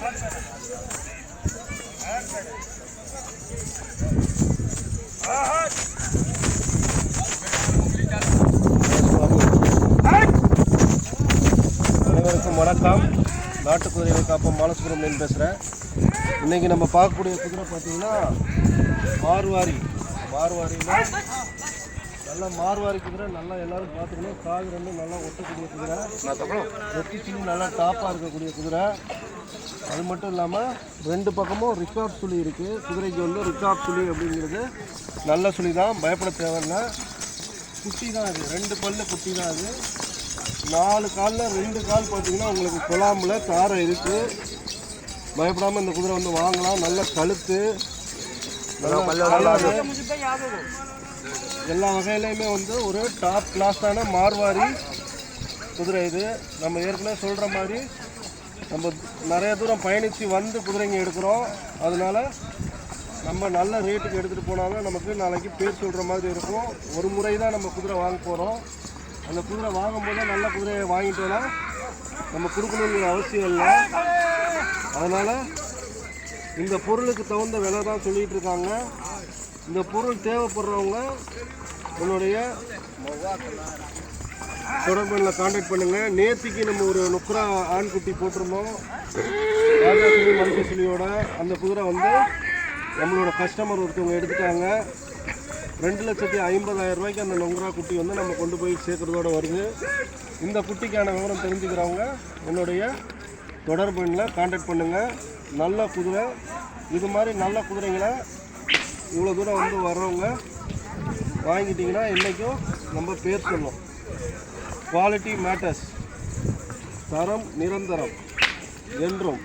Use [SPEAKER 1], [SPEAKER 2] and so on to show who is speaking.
[SPEAKER 1] அனைவருக்கும் வணக்கம். நாட்டு குதிரை காப்போம் பாலசுப்ரமணியன் பேசுகிறேன். இன்றைக்கி நம்ம பார்க்கக்கூடிய குதிரை பார்த்தீங்கன்னா மார்வாரியில் நல்லா மார்வாரி குதிரை. நல்லா எல்லோரும் பார்த்துக்கணும். காது ரெண்டும் நல்லா ஒட்டக்கூடிய குதிரை, வெட்டி சுழி நல்லா டாப்பாக இருக்கக்கூடிய குதிரை. அது மட்டும் இல்லாமல் ரெண்டு பக்கமும் ரிக்கார்ட் சுழி இருக்குது. குதிரைக்கு வந்து ரிக்கார்ட் சுழி அப்படிங்கிறது நல்ல சுழி தான், பயப்பட தேவையில்லை. குட்டி தான் இது, 2 பல்லு குட்டி தான் இது. 4 காலில் 2 கால் பார்த்தீங்கன்னா உங்களுக்கு குழாம்பில் தாரை இருக்குது. பயப்படாமல் இந்த குதிரை வந்து வாங்கலாம். நல்ல கழுத்து, எல்லா வகையிலையுமே வந்து ஒரு டாப் கிளாஸான மார்வாரி குதிரை இது. நம்ம ஏற்கனவே சொல்கிற மாதிரி நம்ம நிறைய தூரம் பயணித்து வந்து குதிரைங்க எடுக்கிறோம். அதனால் நம்ம நல்ல ரேட்டுக்கு எடுத்துகிட்டு போனாலும் நமக்கு நாளைக்கு பேர் சொல்கிற மாதிரி இருக்கும். ஒரு முறை தான் நம்ம குதிரை வாங்க போகிறோம். அந்த குதிரை வாங்கும்போது நல்ல குதிரையை வாங்கிட்டோன்னா நம்ம கொடுக்கணுங்கிற அவசியம் இல்லை. அதனால் இந்த பொருளுக்கு தகுந்த விலை தான் சொல்லிகிட்டு இருக்காங்க. இந்த பொருள் தேவைப்படுறவங்க என்னுடைய தொடர்பில் கான்டாக்ட் பண்ணுங்கள். நேற்றுக்கு நம்ம ஒரு நுக்ரா ஆண்குட்டி போட்டிருந்தோம், ராஜா சுழி மல்கி சுழியோட. அந்த குதிரை வந்து நம்மளோட கஸ்டமர் ஒருத்தவங்க எடுத்துட்டாங்க. 2,50,000 ரூபாய்க்கு அந்த நொங்கரா குட்டி வந்து நம்ம கொண்டு போய் சேர்க்குறதோடு வருது. இந்த குட்டிக்கான விவரம் தெரிஞ்சுக்கிறவங்க என்னுடைய தொடர்பில் கான்டாக்ட் பண்ணுங்கள். நல்ல குதிரை, இது மாதிரி நல்ல குதிரைங்களை இவ்வளோ தூரம் வந்து வர்றவங்க வாங்கிட்டிங்கன்னா இன்றைக்கும் நம்ம பேர் சொல்லணும். குவாலிட்டி மேட்டர்ஸ், தரம் நிரந்தரம் என்றும்.